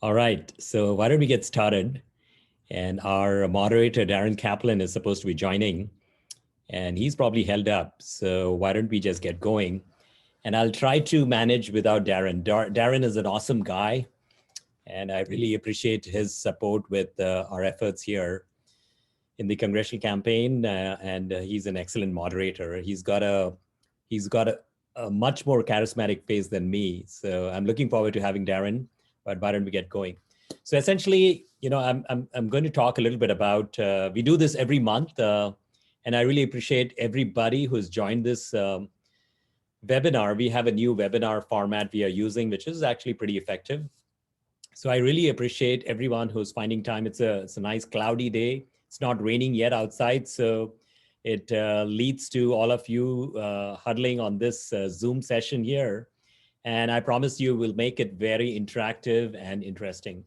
All right, so why don't we get started? And our moderator, Darren Kaplan, is supposed to be joining, and he's probably held up. So why don't we just get going? And I'll try to manage without Darren. Darren is an awesome guy, and I really appreciate his support with our efforts here in the congressional campaign. And he's an excellent moderator. He's got a much more charismatic face than me. So I'm looking forward to having Darren. But why don't we get going? So essentially, I'm going to talk a little bit about. We do this every month, and I really appreciate everybody who's joined this webinar. We have a new webinar format we are using, which is actually pretty effective. So I really appreciate everyone who's finding time. It's a nice cloudy day. It's not raining yet outside, so it leads to all of you huddling on this Zoom session here. And I promise you we'll make it very interactive and interesting.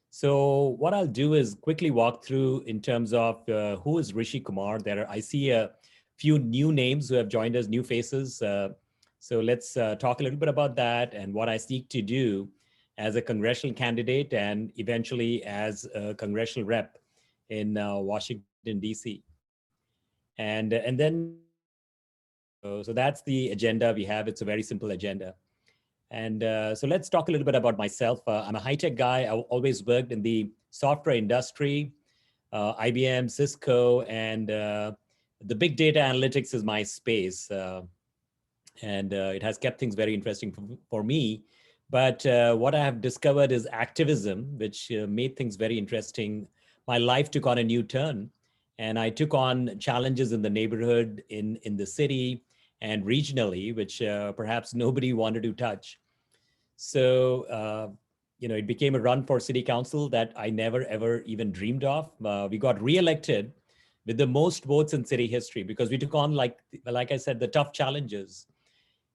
So what I'll do is quickly walk through in terms of who is Rishi Kumar. I see a few new names who have joined us, new faces. So let's talk a little bit about that and what I seek to do as a congressional candidate and eventually as a congressional rep in Washington, D.C. And then, so that's the agenda we have. It's a very simple agenda. And so let's talk a little bit about myself. I'm a high-tech guy. I always worked in the software industry, IBM, Cisco, and the big data analytics is my space. And it has kept things very interesting for me. But what I have discovered is activism, which made things very interesting. My life took on a new turn, and I took on challenges in the neighborhood, in the city, and regionally, which perhaps nobody wanted to touch. So, it became a run for city council that I never, ever even dreamed of. We got reelected with the most votes in city history because we took on, like I said, the tough challenges.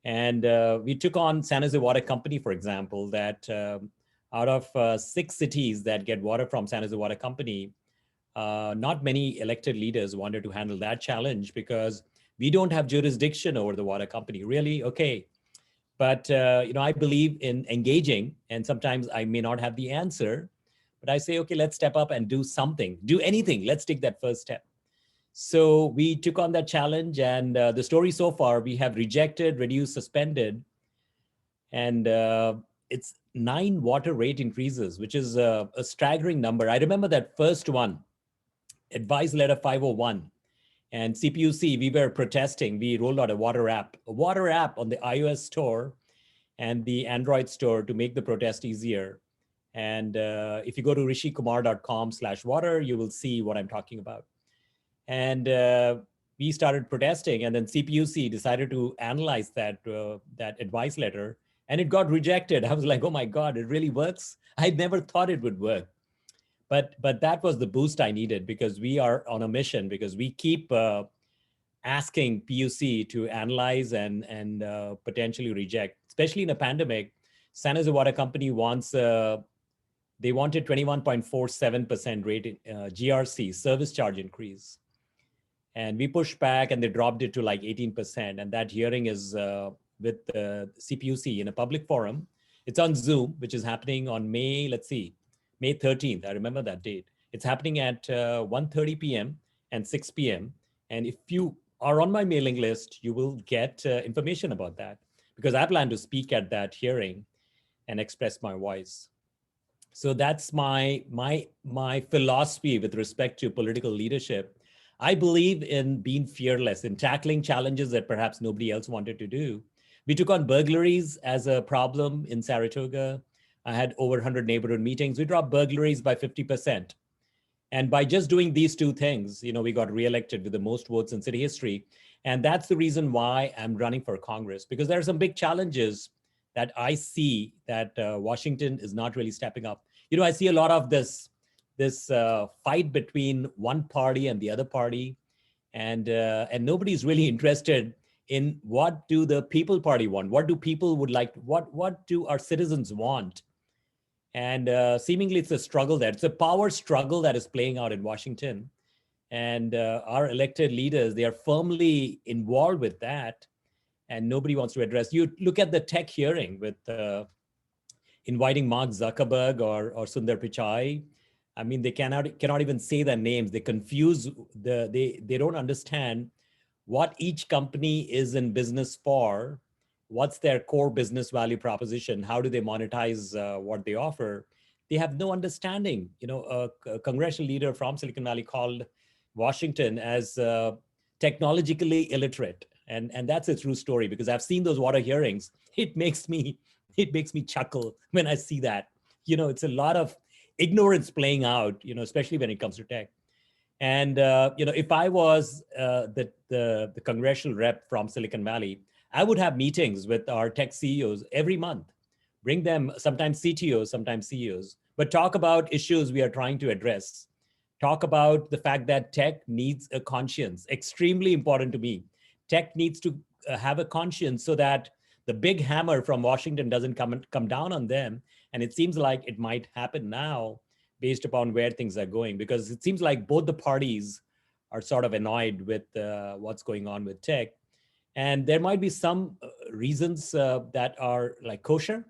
And we took on San Jose Water Company, for example, that out of 6 cities that get water from San Jose Water Company, not many elected leaders wanted to handle that challenge because we don't have jurisdiction over the water company. Really? Okay. But, I believe in engaging, and sometimes I may not have the answer, but I say, okay, let's step up and do something, do anything. Let's take that first step. So we took on that challenge, and the story so far, we have rejected, reduced, suspended, and it's 9 water rate increases, which is a staggering number. I remember that first one, Advice Letter 501, and CPUC, we were protesting. We rolled out a water app on the iOS store and the Android store to make the protest easier. And if you go to rishikumar.com/water, you will see what I'm talking about. And we started protesting, and then CPUC decided to analyze that advice letter, and it got rejected. I was like, oh my God, it really works? I never thought it would work. But that was the boost I needed because we are on a mission, because we keep asking PUC to analyze and potentially reject, especially in a pandemic. San Jose Water Company they wanted 21.47% rate GRC, service charge increase. And we pushed back and they dropped it to like 18%. And that hearing is with the CPUC in a public forum. It's on Zoom, which is happening on May 13th. I remember that date. It's happening at 1:30 p.m. and 6 p.m. And if you are on my mailing list, you will get information about that because I plan to speak at that hearing and express my voice. So that's my philosophy with respect to political leadership. I believe in being fearless, in tackling challenges that perhaps nobody else wanted to do. We took on burglaries as a problem in Saratoga. I had over 100 neighborhood meetings. We dropped burglaries by 50%. And by just doing these 2 things, we got reelected with the most votes in city history. And that's the reason why I'm running for Congress, because there are some big challenges that I see that Washington is not really stepping up. I see a lot of this fight between one party and the other party, and nobody's really interested in what do the people party want, what do people would like, what do our citizens want. And seemingly it's a struggle there. It's a power struggle that is playing out in Washington. And our elected leaders, they are firmly involved with that. And nobody wants to address. You look at the tech hearing with inviting Mark Zuckerberg or Sundar Pichai. I mean, they cannot even say their names. They confuse they don't understand what each company is in business for, what's their core business value proposition, how do they monetize what they offer. They have no understanding. A congressional leader from Silicon Valley called Washington as technologically illiterate, and that's a true story because I've seen those water hearings. It makes me chuckle when I see that. It's a lot of ignorance playing out. Especially when it comes to tech. And if I was the congressional rep from Silicon Valley, I would have meetings with our tech CEOs every month. Bring them, sometimes CTOs, sometimes CEOs, but talk about issues we are trying to address. Talk about the fact that tech needs a conscience. Extremely important to me. Tech needs to have a conscience so that the big hammer from Washington doesn't come down on them. And it seems like it might happen now based upon where things are going, because it seems like both the parties are sort of annoyed with what's going on with tech. And there might be some reasons that are like kosher,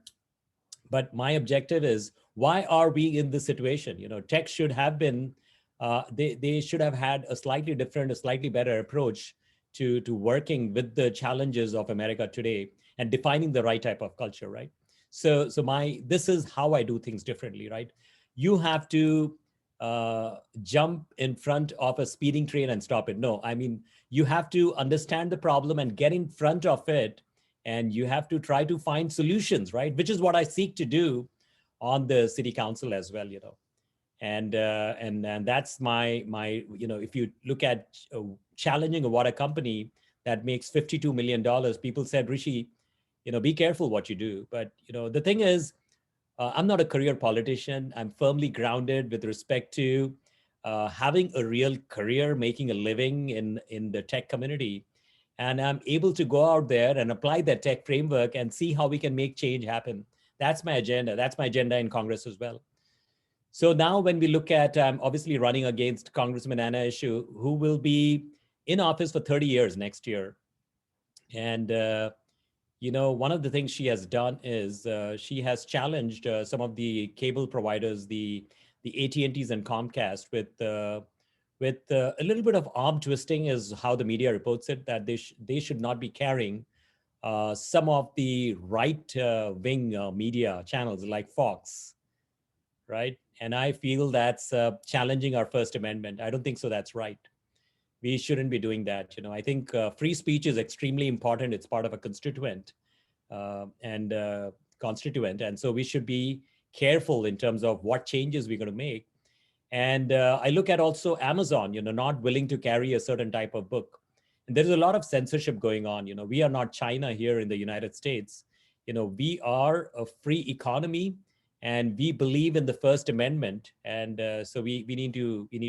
but my objective is, why are we in this situation? Tech should have been, they should have had a slightly different, a slightly better approach to working with the challenges of America today and defining the right type of culture, right? So this is how I do things differently, right? You have to jump in front of a speeding train and stop it. No, I mean, you have to understand the problem and get in front of it, and you have to try to find solutions, right? Which is what I seek to do on the city council as well, And that's my if you look at challenging a water company that makes $52 million, people said, Rishi, be careful what you do. But the thing is, I'm not a career politician. I'm firmly grounded with respect to having a real career, making a living in the tech community. And I'm able to go out there and apply that tech framework and see how we can make change happen. That's my agenda. That's my agenda in Congress as well. So now when we look at, obviously running against Congressman Anna Eshoo, who will be in office for 30 years next year. And one of the things she has done is she has challenged some of the cable providers, the AT&Ts and Comcast, with a little bit of arm twisting, is how the media reports it, that they should not be carrying some of the right wing media channels like Fox, right? And I feel that's challenging our First Amendment. I don't think so. That's right. We shouldn't be doing that. I think free speech is extremely important. It's part of a constituent. And so we should be careful in terms of what changes we're going to make. And I look at also Amazon, not willing to carry a certain type of book. And there's a lot of censorship going on. We are not China here in the United States. We are a free economy, and we believe in the First Amendment. And so we need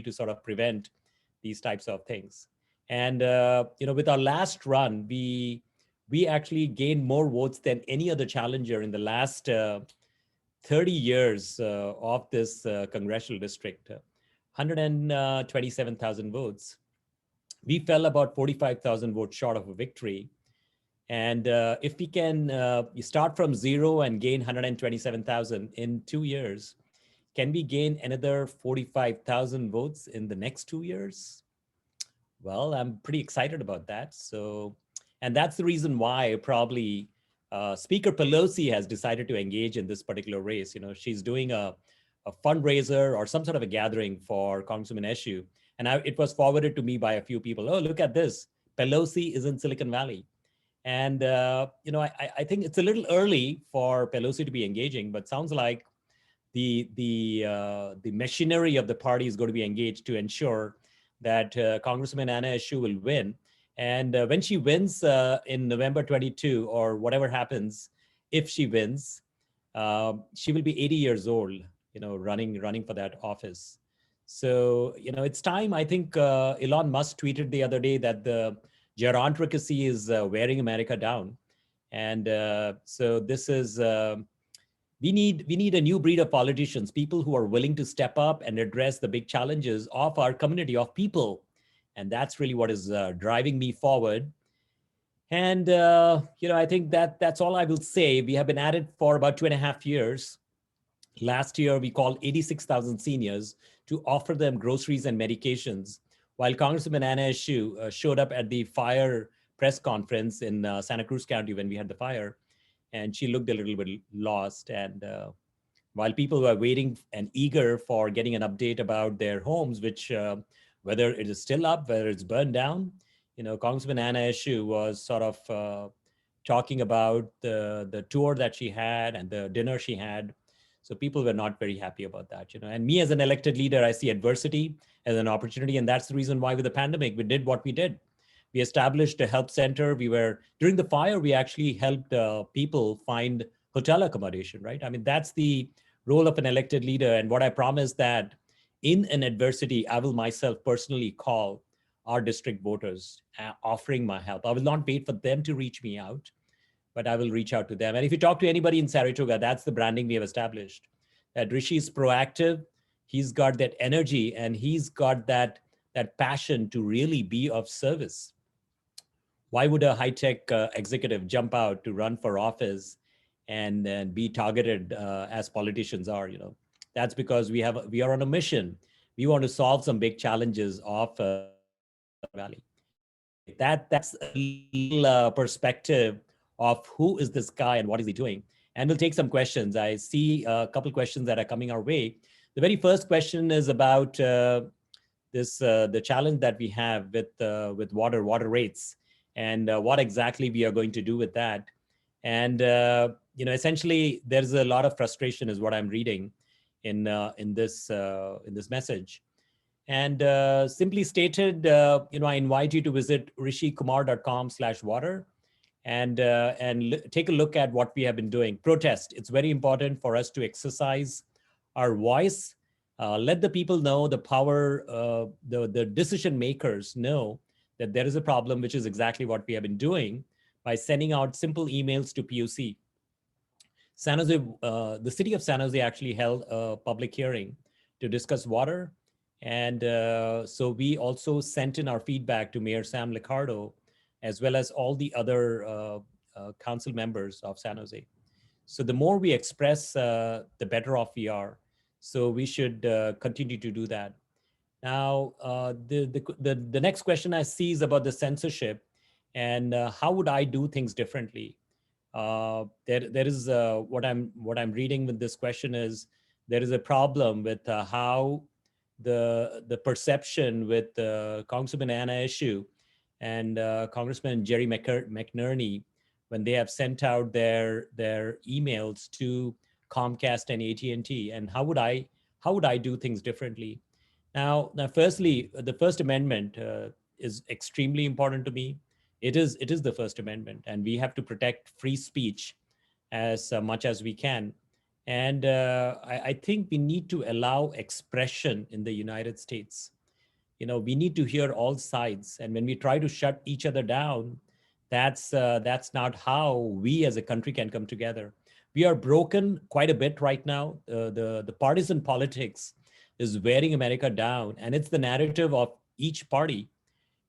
to sort of prevent these types of things. And with our last run, we actually gained more votes than any other challenger in the last 30 years of this congressional district, 127,000 votes. We fell about 45,000 votes short of a victory. And if we can start from zero and gain 127,000 in 2 years, can we gain another 45,000 votes in the next 2 years? Well, I'm pretty excited about that. So, and that's the reason why probably Speaker Pelosi has decided to engage in this particular race. She's doing a fundraiser or some sort of a gathering for Congressman Eshoo. And it was forwarded to me by a few people. Oh, look at this. Pelosi is in Silicon Valley. And, I think it's a little early for Pelosi to be engaging, but sounds like the machinery of the party is going to be engaged to ensure that Congressman Anna Eshoo will win. And when she wins in November 22, or whatever happens, if she wins, she will be 80 years old, running for that office. So, it's time. I think Elon Musk tweeted the other day that the gerontocracy is wearing America down. And so this is, we need a new breed of politicians, people who are willing to step up and address the big challenges of our community of people. And that's really what is driving me forward. And I think that's all I will say. We have been at it for about 2.5 years. Last year, we called 86,000 seniors to offer them groceries and medications, while Congresswoman Anna Eshoo showed up at the fire press conference in Santa Cruz County when we had the fire, and she looked a little bit lost. And while people were waiting and eager for getting an update about their homes, which whether it is still up, whether it's burned down, Congressman Anna Eshoo was sort of talking about the tour that she had and the dinner she had. So people were not very happy about that. And me as an elected leader, I see adversity as an opportunity, and that's the reason why with the pandemic we did what we did. We established a help center. During the fire, we actually helped people find hotel accommodation, right? I mean, that's the role of an elected leader. And what I promised that in an adversity, I will myself personally call our district voters, offering my help. I will not wait for them to reach me out, but I will reach out to them. And if you talk to anybody in Saratoga, that's the branding we have established. That Rishi is proactive, he's got that energy, and he's got that passion to really be of service. Why would a high-tech executive jump out to run for office and be targeted as politicians are? That's because we are on a mission. We want to solve some big challenges of Valley. Anyway, that's a little perspective of who is this guy and what is he doing. And we'll take some questions. I see a couple questions that are coming our way. The very first question is about the challenge that we have with water rates, and what exactly we are going to do with that. And essentially, there's a lot of frustration, is what I'm reading in this message. And simply stated, I invite you to visit rishikumar.com/water and take a look at what we have been doing. Protest. It's very important for us to exercise our voice. Let the people know, the power, the decision makers know that there is a problem, which is exactly what we have been doing by sending out simple emails to PUC. San Jose, the city of San Jose actually held a public hearing to discuss water. And so we also sent in our feedback to Mayor Sam Liccardo, as well as all the other council members of San Jose. So the more we express, the better off we are. So we should continue to do that. Now, the next question I see is about the censorship, and how would I do things differently? There is what I'm reading with this question is there is a problem with how the perception with Congressman Anna Eshoo and Congressman Jerry McNerney, when they have sent out their emails to Comcast and AT&T, and how would I do things differently? Now, firstly, the First Amendment is extremely important to me. It is the First Amendment, and we have to protect free speech as much as we can. And I think we need to allow expression in the United States. We need to hear all sides, and when we try to shut each other down, that's not how we as a country can come together. We are broken quite a bit right now. The partisan politics is wearing America down, and it's the narrative of each party.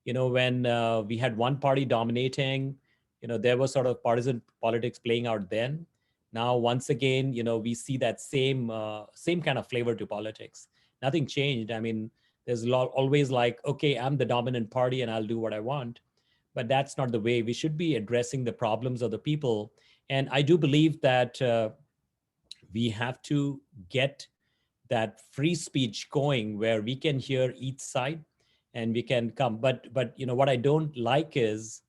When we had one party dominating, there was sort of partisan politics playing out then. Now, once again, we see that same kind of flavor to politics. Nothing changed. I mean, there's always like, okay, I'm the dominant party and I'll do what I want. But that's not the way. We should be addressing the problems of the people. And I do believe that we have to get that free speech going where we can hear each side and we can come. But what I don't like is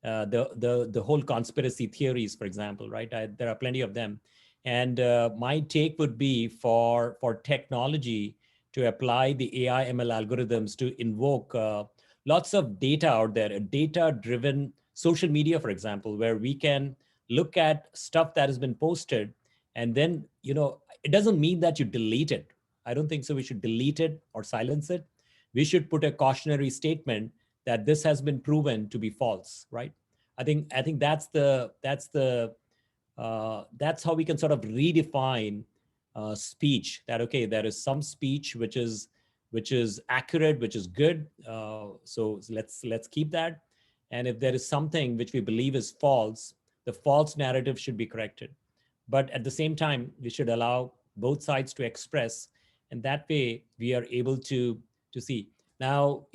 the whole conspiracy theories, for example, right? There are plenty of them. And my take would be for technology to apply the AI ML algorithms to invoke lots of data out there, a data-driven social media, for example, where we can look at stuff that has been posted, and then, it doesn't mean that you delete it. I don't think so. We should delete it or silence it. We should put a cautionary statement that this has been proven to be false, right? I think that's how we can sort of redefine speech. That okay, there is some speech which is accurate, which is good. So let's keep that, And if there is something which we believe is false, the false narrative should be corrected. But at the same time, we should allow both sides to express, and that way we are able to see. Now,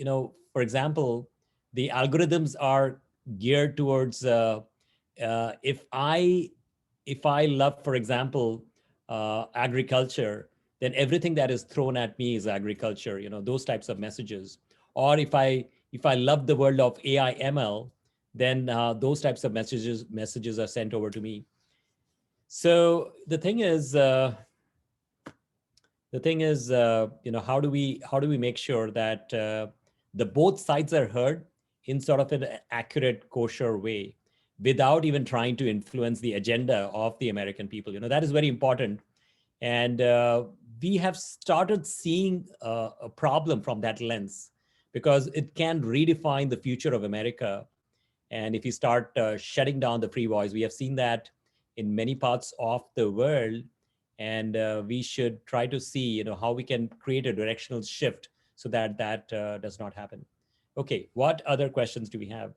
for example, the algorithms are geared towards if I love, for example, agriculture, then everything that is thrown at me is agriculture. Those types of messages. Or if I love the world of AI ML, then those types of messages are sent over to me. So the thing is, how do we make sure that the both sides are heard in sort of an accurate, kosher way, without even trying to influence the agenda of the American people? That is very important. And we have started seeing a problem from that lens, because it can redefine the future of America. And if you start shutting down the free voice, we have seen that in many parts of the world. And we should try to see, how we can create a directional shift so that that does not happen. Okay, what other questions do we have?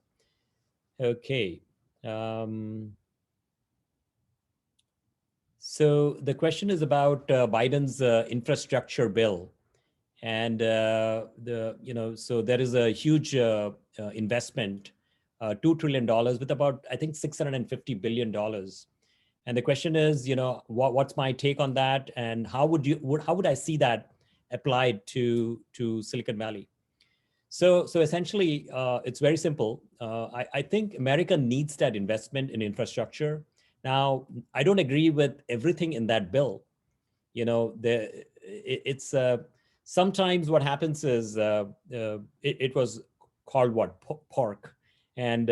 Okay. So the question is about Biden's infrastructure bill. And so there is a huge investment, $2 trillion, with about, I think, $650 billion. And the question is, what's my take on that, and how would I see that applied to Silicon Valley? So essentially, it's very simple. I think America needs that investment in infrastructure. Now, I don't agree with everything in that bill. It's sometimes what happens is it was called what, pork, and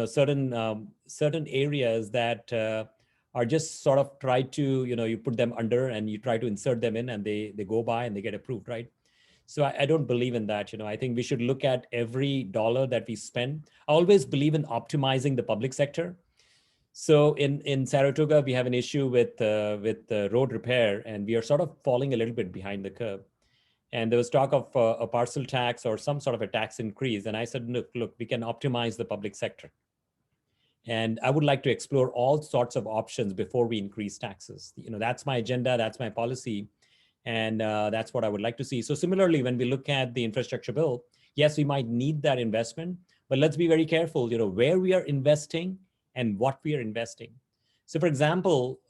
certain areas that are just sort of try to, you put them under and you try to insert them in, and they go by and they get approved, right? So I don't believe in that. I think we should look at every dollar that we spend. I always believe in optimizing the public sector. So in Saratoga, we have an issue with road repair, and we are sort of falling a little bit behind the curve. And there was talk of a parcel tax or some sort of a tax increase. And I said, look, we can optimize the public sector. And I would like to explore all sorts of options before we increase taxes. That's my agenda, that's my policy. And that's what I would like to see. So similarly, when we look at the infrastructure bill, yes, we might need that investment, but let's be very careful, where we are investing and what we are investing. So for example,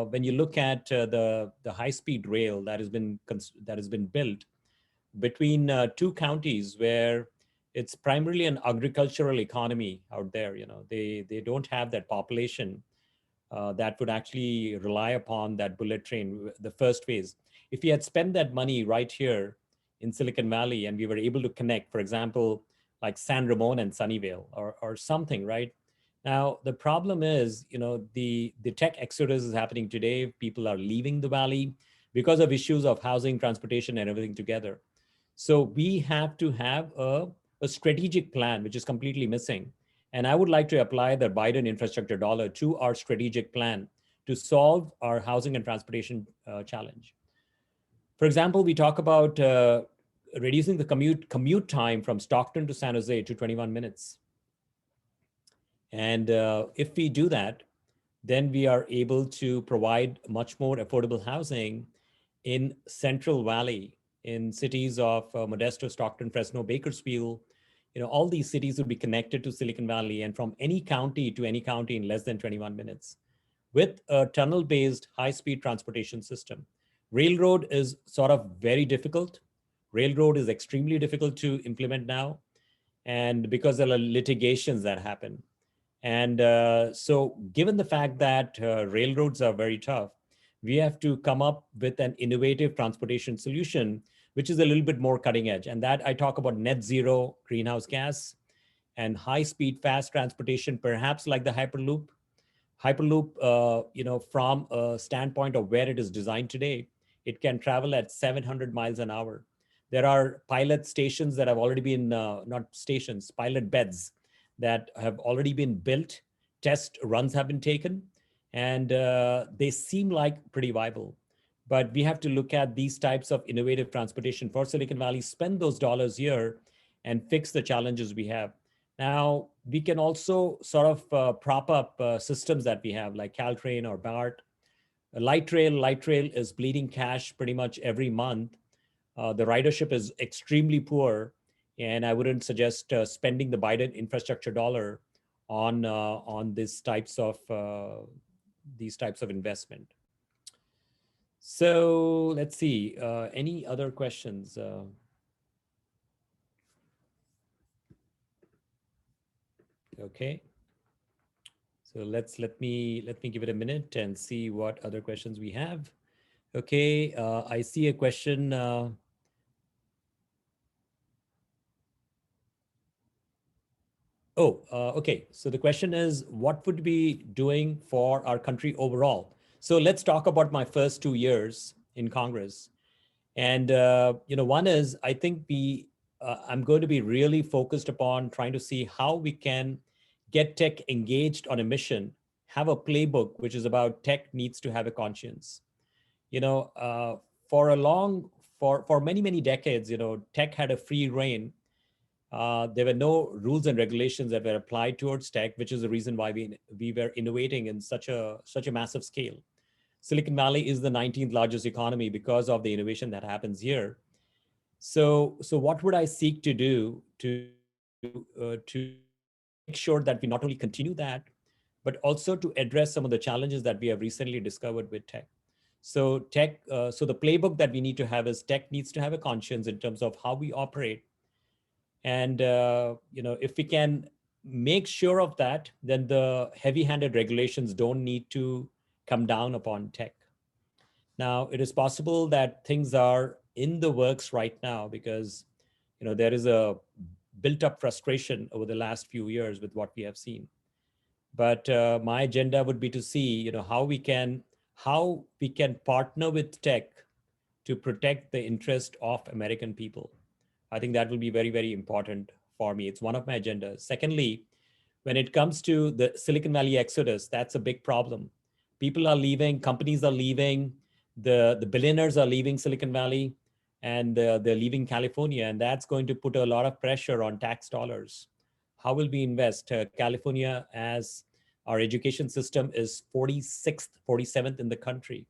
when you look at the high-speed rail that has been built between two counties where it's primarily an agricultural economy out there, they don't have that population that would actually rely upon that bullet train, the first phase. If we had spent that money right here in Silicon Valley and we were able to connect, for example, like San Ramon and Sunnyvale or something, right? Now, the problem is, the tech exodus is happening today. People are leaving the valley because of issues of housing, transportation, and everything together. So we have to have a strategic plan, which is completely missing. And I would like to apply the Biden infrastructure dollar to our strategic plan to solve our housing and transportation challenge. For example, we talk about reducing the commute time from Stockton to San Jose to 21 minutes. And if we do that, then we are able to provide much more affordable housing in Central Valley, in cities of Modesto, Stockton, Fresno, Bakersfield. All these cities would be connected to Silicon Valley, and from any county to any county in less than 21 minutes with a tunnel-based high-speed transportation system. Railroad is sort of very difficult. Railroad is extremely difficult to implement now, and because there are litigations that happen. And so given the fact that railroads are very tough, we have to come up with an innovative transportation solution, which is a little bit more cutting edge. And that I talk about net zero greenhouse gas and high speed, fast transportation, perhaps like the Hyperloop. Hyperloop, from a standpoint of where it is designed today, it can travel at 700 miles an hour. There are pilot stations that have already been, not stations, pilot beds that have already been built. Test runs have been taken, and they seem like pretty viable. But we have to look at these types of innovative transportation for Silicon Valley, spend those dollars here and fix the challenges we have. Now, we can also sort of prop up systems that we have like Caltrain or BART. Light rail is bleeding cash pretty much every month. The ridership is extremely poor, and I wouldn't suggest spending the Biden infrastructure dollar on these types of investment. So let's see. Any other questions? Okay. So let me give it a minute and see what other questions we have. Okay, I see a question. Okay. So the question is, what would be doing for our country overall? So let's talk about my first 2 years in Congress. And one is I think I'm going to be really focused upon trying to see how we can get tech engaged on a mission, have a playbook which is about tech needs to have a conscience. You know, for a long for many decades, tech had a free reign. There were no rules and regulations that were applied towards tech, which is the reason why we were innovating in such a massive scale. Silicon Valley is the 19th largest economy because of the innovation that happens here. So what would I seek to do to make sure that we not only continue that, but also to address some of the challenges that we have recently discovered with tech. So the playbook that we need to have is tech needs to have a conscience in terms of how we operate. And if we can make sure of that, then the heavy-handed regulations don't need to come down upon tech. Now, it is possible that things are in the works right now because there is a built-up frustration over the last few years with what we have seen. But my agenda would be to see how we can partner with tech to protect the interest of American people. I think that will be very, very important for me. It's one of my agendas. Secondly, when it comes to the Silicon Valley exodus, that's a big problem. People are leaving, companies are leaving, the billionaires are leaving Silicon Valley, and they're leaving California, and that's going to put a lot of pressure on tax dollars. How will we invest? California, as our education system is 46th, 47th in the country.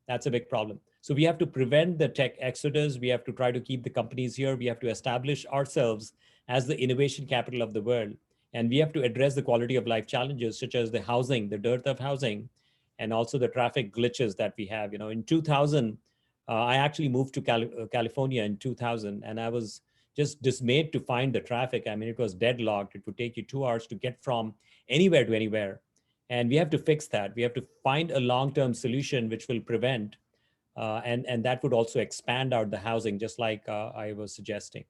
That's a big problem. So we have to prevent the tech exodus. We have to try to keep the companies here. We have to establish ourselves as the innovation capital of the world. And we have to address the quality of life challenges, such as the housing, the dearth of housing, and also the traffic glitches that we have. In 2000, I actually moved to California in 2000, and I was just dismayed to find the traffic. I mean, it was deadlocked. It would take you 2 hours to get from anywhere to anywhere. And we have to fix that. We have to find a long-term solution which will prevent, and that would also expand out the housing, just like I was suggesting.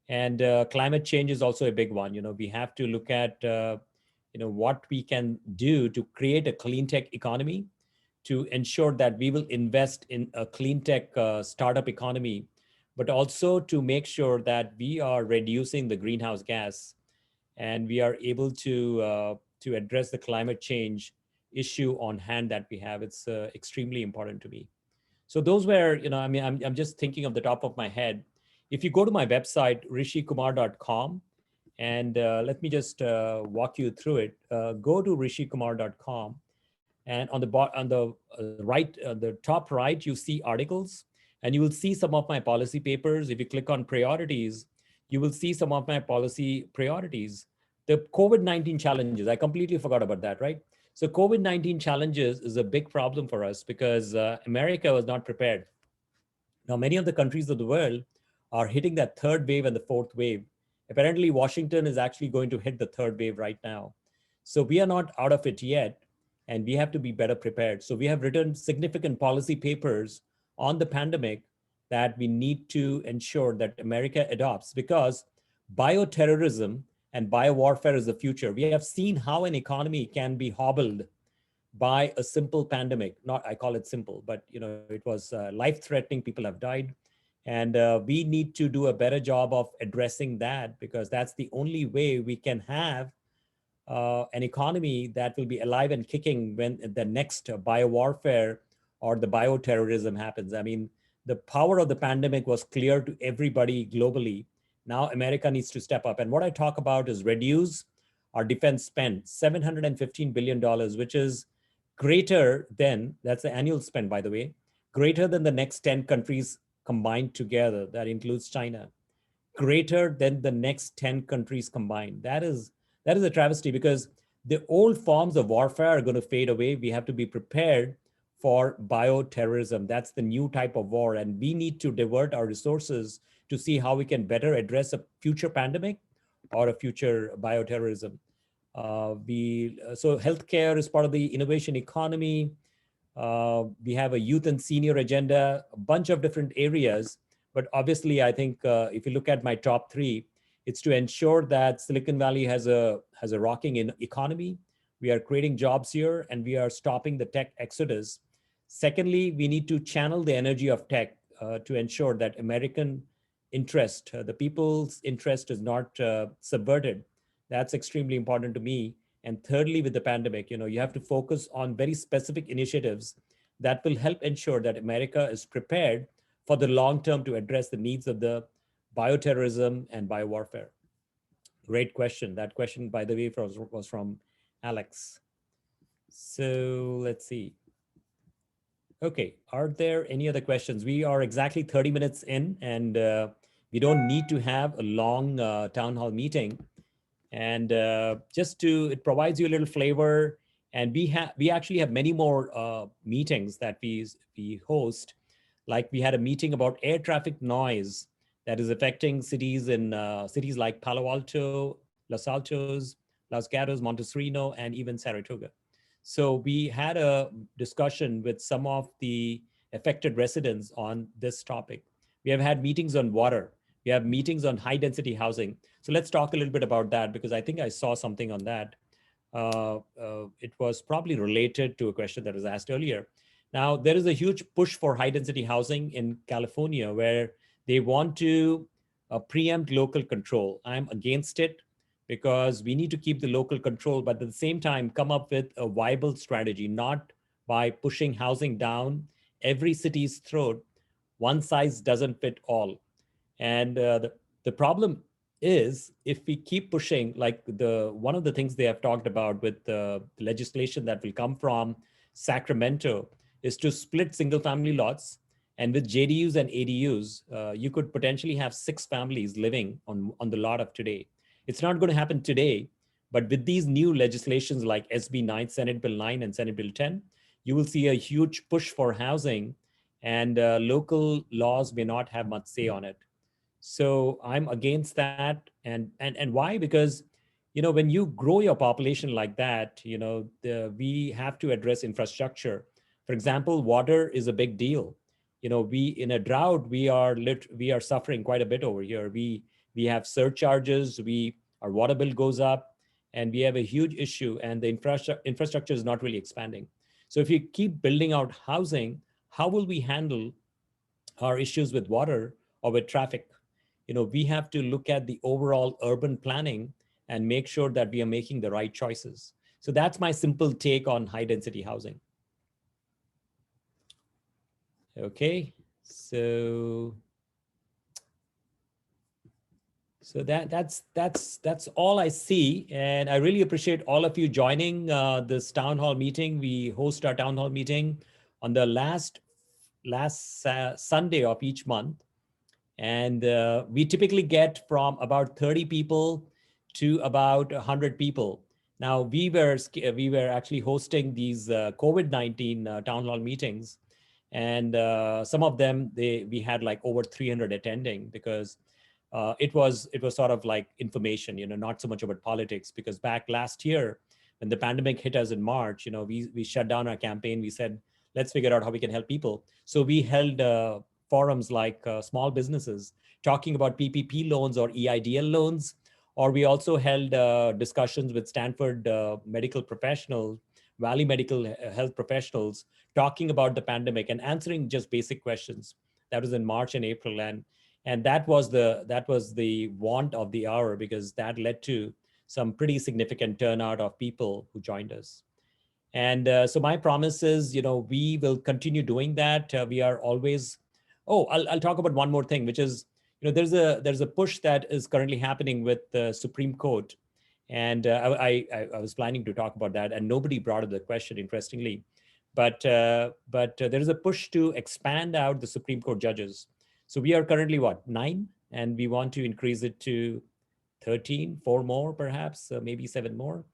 And climate change is also a big one. We have to look at what we can do to create a clean tech economy, to ensure that we will invest in a clean tech startup economy, but also to make sure that we are reducing the greenhouse gas and we are able to address the climate change issue on hand that we have. It's extremely important to me. So those were, I mean, I'm just thinking of the top of my head. If you go to my website, rishikumar.com, and let me just walk you through it. Go to rishikumar.com, and on the top right, you see articles, and you will see some of my policy papers. If you click on priorities, you will see some of my policy priorities. The COVID-19 challenges, I completely forgot about that, right? So COVID-19 challenges is a big problem for us because America was not prepared. Now, many of the countries of the world are hitting that third wave and the fourth wave. Apparently, Washington is actually going to hit the third wave right now. So we are not out of it yet, and we have to be better prepared. So we have written significant policy papers on the pandemic that we need to ensure that America adopts, because bioterrorism and biowarfare is the future. We have seen how an economy can be hobbled by a simple pandemic. Not, I call it simple, but it was life-threatening. People have died, and we need to do a better job of addressing that, because that's the only way we can have an economy that will be alive and kicking when the next biowarfare or the bioterrorism happens. I mean, the power of the pandemic was clear to everybody globally. Now America needs to step up. And what I talk about is reduce our defense spend, $715 billion, which is greater than, that's the annual spend, by the way, greater than the next 10 countries combined together. That includes China. Greater than the next 10 countries combined. That is a travesty, because the old forms of warfare are going to fade away. We have to be prepared for bioterrorism. That's the new type of war. And we need to divert our resources to see how we can better address a future pandemic or a future bioterrorism. So healthcare is part of the innovation economy. We have a youth and senior agenda, a bunch of different areas. But obviously, I think if you look at my top three, it's to ensure that Silicon Valley has a rocking in economy. We are creating jobs here, and we are stopping the tech exodus. Secondly, we need to channel the energy of tech to ensure that American interest, the people's interest, is not subverted. That's extremely important to me. And thirdly, with the pandemic, you have to focus on very specific initiatives that will help ensure that America is prepared for the long term to address the needs of the bioterrorism and biowarfare. Great question. That question, by the way, was from Alex. So let's see. Okay, are there any other questions? We are exactly 30 minutes in, and we don't need to have a long town hall meeting. And it provides you a little flavor. And we actually have many more meetings that we host. Like we had a meeting about air traffic noise that is affecting cities cities like Palo Alto, Los Altos, Los Gatos, Montesrino, and even Saratoga. So we had a discussion with some of the affected residents on this topic. We have had meetings on water. We have meetings on high density housing. So let's talk a little bit about that, because I think I saw something on that. It was probably related to a question that was asked earlier. Now, there is a huge push for high density housing in California, where they want to preempt local control. I'm against it, because we need to keep the local control, but at the same time, come up with a viable strategy, not by pushing housing down every city's throat. One size doesn't fit all. And the problem is, if we keep pushing, like one of the things they have talked about with the legislation that will come from Sacramento is to split single family lots. And with JDUs and ADUs, you could potentially have 6 families living on the lot of today. It's not going to happen today, but with these new legislations like SB 9, Senate Bill 9 and Senate Bill 10, you will see a huge push for housing, and local laws may not have much say on it. So I'm against that. And why? Because, when you grow your population like that, we have to address infrastructure. For example, water is a big deal. In a drought, we are suffering quite a bit over here. We have surcharges, our water bill goes up, and we have a huge issue, and the infrastructure is not really expanding. So if you keep building out housing, how will we handle our issues with water or with traffic? We have to look at the overall urban planning and make sure that we are making the right choices. So that's my simple take on high density housing. Okay, so that's all I see, and I really appreciate all of you joining this town hall meeting. We host our town hall meeting on the last Sunday of each month, and we typically get from about 30 people to about 100 people. Now we were actually hosting these COVID-19 town hall meetings, and some of them we had like over 300 attending, because it was sort of like information, not so much about politics. Because back last year, when the pandemic hit us in March, we shut down our campaign. We said, let's figure out how we can help people. So we held forums like small businesses talking about PPP loans or EIDL loans, or we also held discussions with Stanford medical professionals, Valley Medical Health professionals, talking about the pandemic and answering just basic questions. That was in March and April, and that was the want of the hour, because that led to some pretty significant turnout of people who joined us. And so my promise is, we will continue doing that. We are always. Oh, I'll talk about one more thing, which is, there's a push that is currently happening with the Supreme Court, And I was planning to talk about that, and nobody brought up the question, interestingly. But there is a push to expand out the Supreme Court judges. So we are currently what, 9, and we want to increase it to 13, 4 more, perhaps, maybe 7 more.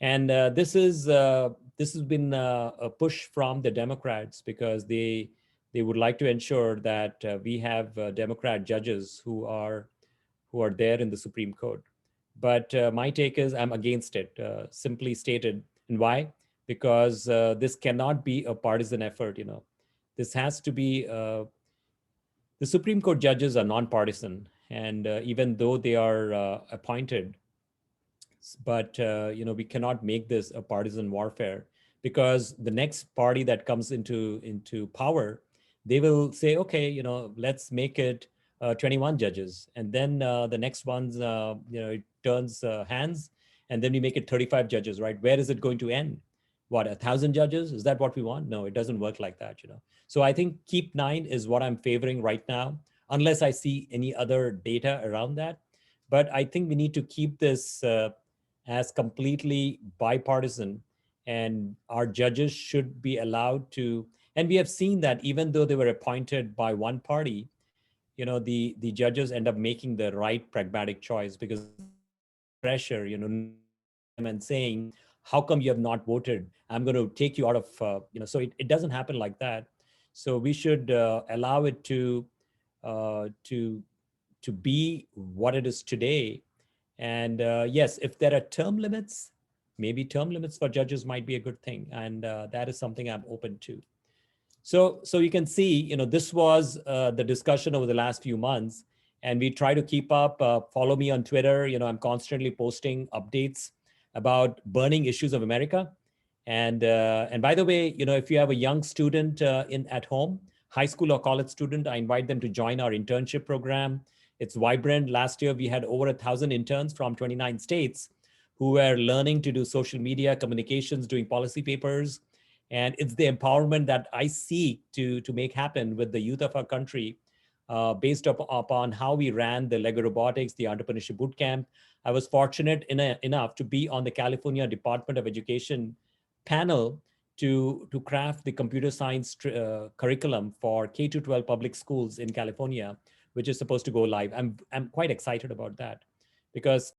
And this has been a push from the Democrats because they would like to ensure that we have Democrat judges who are there in the Supreme Court. But my take is I'm against it, simply stated. And why? Because this cannot be a partisan effort. This has to be. The Supreme Court judges are nonpartisan, and even though they are appointed, but we cannot make this a partisan warfare, because the next party that comes into power, they will say, okay, let's make it 21 judges, and then the next one's it turns hands, and then we make it 35 judges, right? Where is it going to end? What, 1,000 judges? Is that what we want? No, it doesn't work like that. So I think keep 9 is what I'm favoring right now, unless I see any other data around that. But I think we need to keep this as completely bipartisan, and our judges should be allowed to. And we have seen that even though they were appointed by one party, the judges end up making the right pragmatic choice, because pressure, and saying, how come you have not voted? I'm going to take you out of, so it doesn't happen like that. So we should allow it to be what it is today. And yes, if there are term limits, maybe term limits for judges might be a good thing. And that is something I'm open to. So you can see, this was the discussion over the last few months, and we try to keep up. Follow me on Twitter. I'm constantly posting updates about burning issues of America. And by the way, if you have a young student at home, high school or college student, I invite them to join our internship program. It's vibrant. Last year, we had over 1,000 interns from 29 states who were learning to do social media communications, doing policy papers. And it's the empowerment that I seek to make happen with the youth of our country, based upon how we ran the Lego Robotics, the Entrepreneurship Bootcamp. I was fortunate enough to be on the California Department of Education panel to craft the computer science curriculum for K-12 public schools in California, which is supposed to go live. I'm quite excited about that, because